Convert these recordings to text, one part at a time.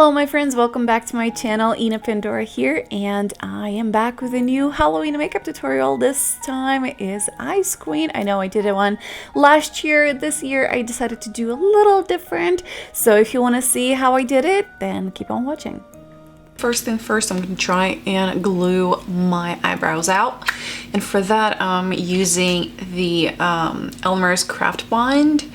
Hello my friends, welcome back to my channel. Ina Pandora here, and I am back with a new Halloween makeup tutorial. This time is Ice Queen. I know I did one last year. This year I decided to do a little different. So if you want to see how I did it, then keep on watching. First thing first, I'm going to try and glue my eyebrows out. And for that, I'm using the Elmer's Craft Bond.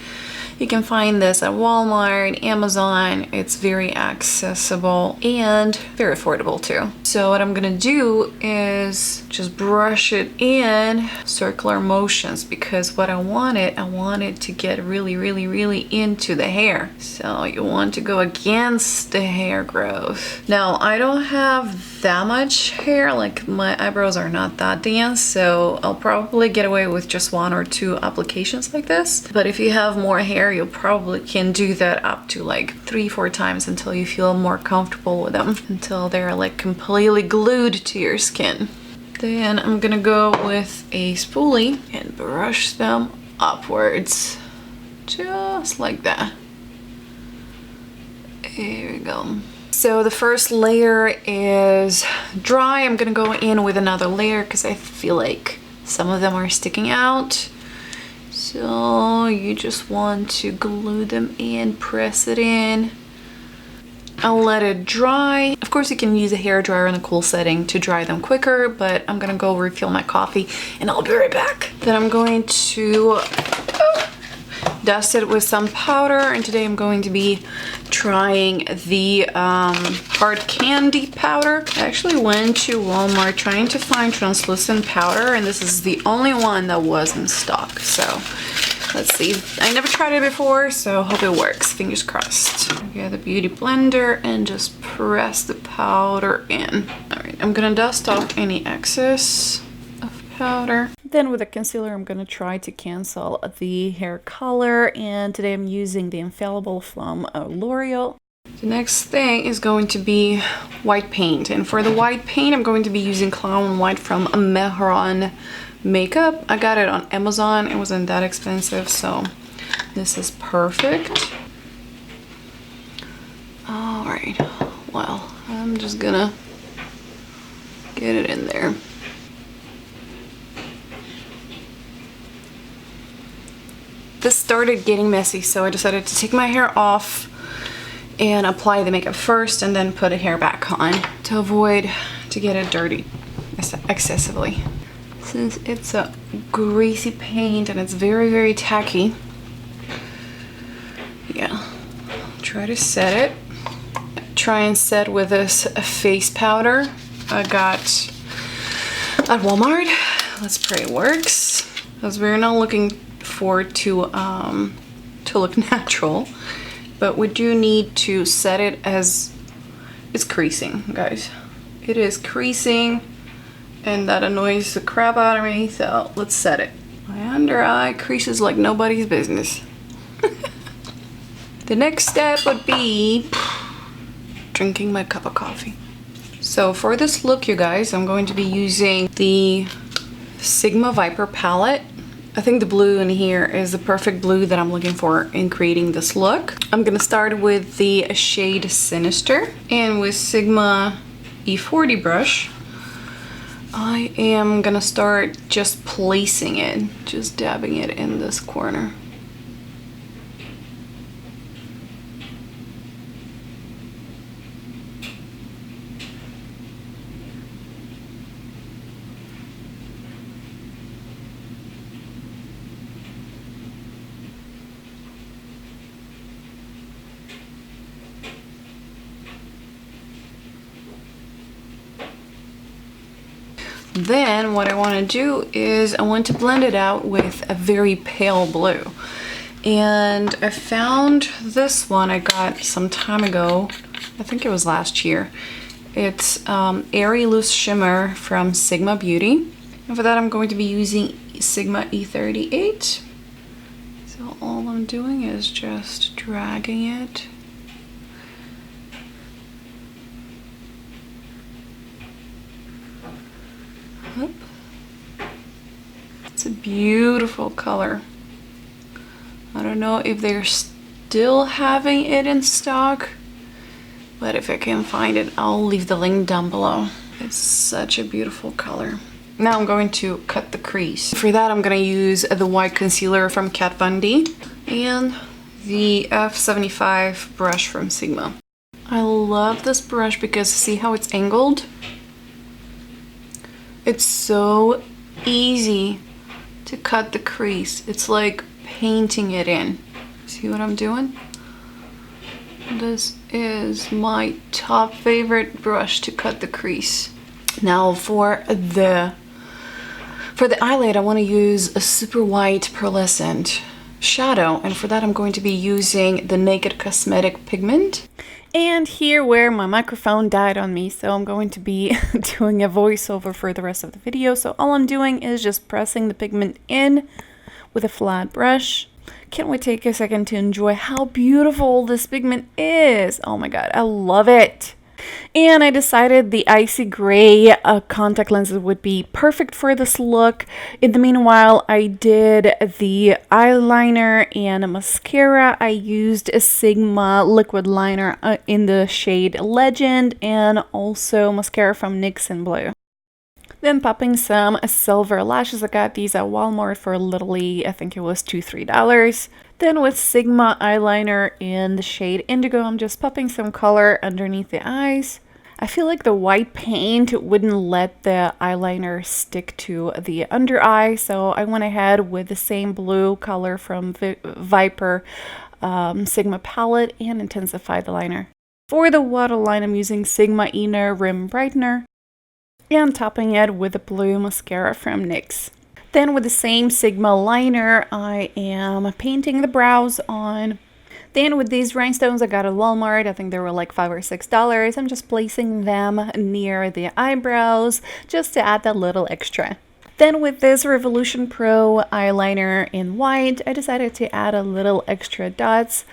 You can find this at Walmart, Amazon. It's very accessible and very affordable too. So what I'm gonna do is just brush it in circular motions, because what I wanted to get really into the hair. So you want to go against the hair growth. Now I don't have that much hair, like my eyebrows are not that dense, so I'll probably get away with just 1 or 2 applications like this. But if you have more hair, you probably can do that up to like 3-4 times until you feel more comfortable with them, until they're like completely glued to your skin. Then I'm gonna go with a spoolie and brush them upwards, just like that. There we go. So the first layer is dry. I'm gonna go in with another layer because I feel like some of them are sticking out. So you just want to glue them in, press it in. I'll let it dry. Of course you can use a hairdryer in a cool setting to dry them quicker, but I'm gonna go refill my coffee and I'll be right back. Then I'm going to dust it with some powder, and today I'm going to be trying the hard candy powder. I actually went to Walmart trying to find translucent powder, and this is the only one that was in stock. So let's see. I never tried it before, so hope it works. Fingers crossed. Get the beauty blender and just press the powder in. All right, I'm gonna dust off any excess of powder. Then with a concealer, I'm gonna try to cancel the hair color, and today I'm using the Infallible from L'Oreal. The next thing is going to be white paint, and for the white paint, I'm going to be using Clown White from Mehron makeup. I got it on Amazon. It wasn't that expensive, so this is perfect. All right, well, I'm just gonna get it in there. This started getting messy, so I decided to take my hair off and apply the makeup first and then put the hair back on to avoid to get it dirty excessively. Since it's a greasy paint and it's very tacky, yeah, try to set it. Try and set with this face powder I got at Walmart. Let's pray it works, because we're not looking for it to look natural, but we do need to set it as it's creasing, guys. It is creasing, and that annoys the crap out of me, so let's set it. My under eye creases like nobody's business. The next step would be drinking my cup of coffee. So for this look, you guys, I'm going to be using the Sigma Viper palette. I think the blue in here is the perfect blue that I'm looking for in creating this look. I'm gonna start with the shade Sinister, and with Sigma E40 brush, I am gonna start just placing it, just dabbing it in this corner. Then what I want to do is I want to blend it out with a very pale blue. And I found this one I got some time ago. I think it was last year. It's Airy Loose Shimmer from Sigma Beauty. And for that I'm going to be using Sigma E38. So all I'm doing is just dragging it. It's a beautiful color. I don't know if they're still having it in stock, but if I can find it, I'll leave the link down below. It's such a beautiful color. Now I'm going to cut the crease. For that, I'm gonna use the white concealer from Kat Von D and the F75 brush from Sigma. I love this brush because see how it's angled? It's so easy to cut the crease. It's like painting it in. See what I'm doing? This is my top favorite brush to cut the crease. Now for the eyelid, I want to use a super white pearlescent shadow, and for that I'm going to be using the Naked Cosmetic pigment. And here where my microphone died on me, so I'm going to be doing a voiceover for the rest of the video. So all I'm doing is just pressing the pigment in with a flat brush. Can't wait to take a second to enjoy how beautiful this pigment is. Oh my god, I love it. And I decided the icy gray contact lenses would be perfect for this look. In the meanwhile, I did the eyeliner and a mascara. I used a Sigma liquid liner in the shade Legend, and also mascara from NYX in blue. Then popping some silver lashes. I got these at Walmart for literally, I think it was $2-3. Then with Sigma eyeliner in the shade Indigo, I'm just popping some color underneath the eyes. I feel like the white paint wouldn't let the eyeliner stick to the under eye, so I went ahead with the same blue color from Viper Sigma palette and intensified the liner. For the waterline, I'm using Sigma Inner Rim Brightener and topping it with a blue mascara from NYX. Then with the same Sigma liner, I am painting the brows on. Then with these rhinestones I got at Walmart, I think they were like $5 or $6. I'm just placing them near the eyebrows just to add that little extra. Then with this Revolution Pro eyeliner in white, I decided to add a little extra dots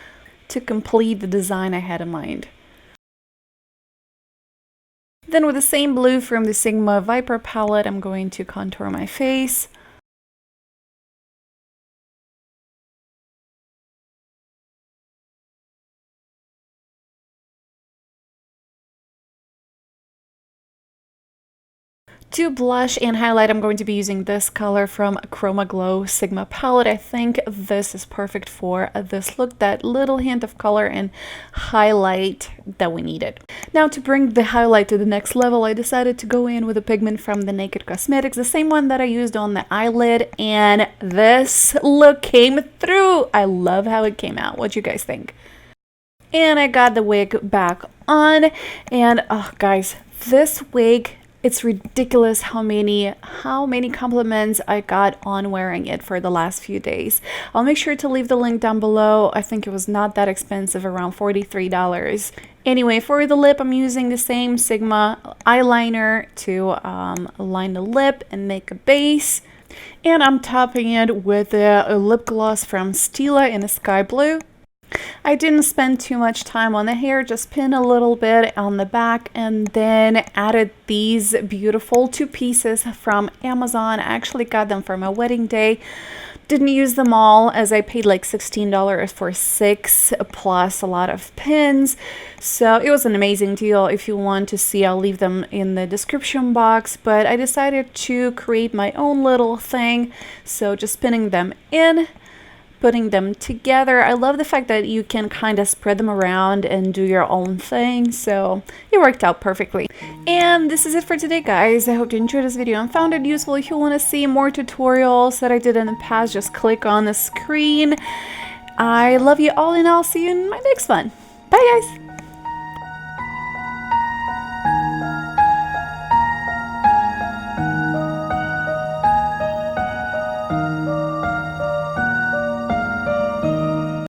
to complete the design I had in mind. Then with the same blue from the Sigma Viper palette, I'm going to contour my face. To blush and highlight, I'm going to be using this color from Chroma Glow Sigma palette. I think this is perfect for this look, that little hint of color and highlight that we needed. Now to bring the highlight to the next level, I decided to go in with a pigment from the Naked Cosmetics, the same one that I used on the eyelid, and this look came through. I love how it came out. What do you guys think? And I got the wig back on, and oh guys, this wig, it's ridiculous how many compliments I got on wearing it for the last few days. I'll make sure to leave the link down below. I think it was not that expensive, around $43. Anyway, for the lip, I'm using the same Sigma eyeliner to line the lip and make a base. And I'm topping it with a lip gloss from Stila in a sky blue. I didn't spend too much time on the hair, just pin a little bit on the back and then added these beautiful two pieces from Amazon. I actually got them for my wedding day. Didn't use them all as I paid like $16 for 6 plus a lot of pins. So it was an amazing deal. If you want to see, I'll leave them in the description box. But I decided to create my own little thing. So just pinning them in, putting them together. I love the fact that you can kind of spread them around and do your own thing, so it worked out perfectly. And this is it for today, guys. I hope you enjoyed this video and found it useful. If you want to see more tutorials that I did in the past, just click on the screen. I love you all, and I'll see you in my next one. Bye, guys.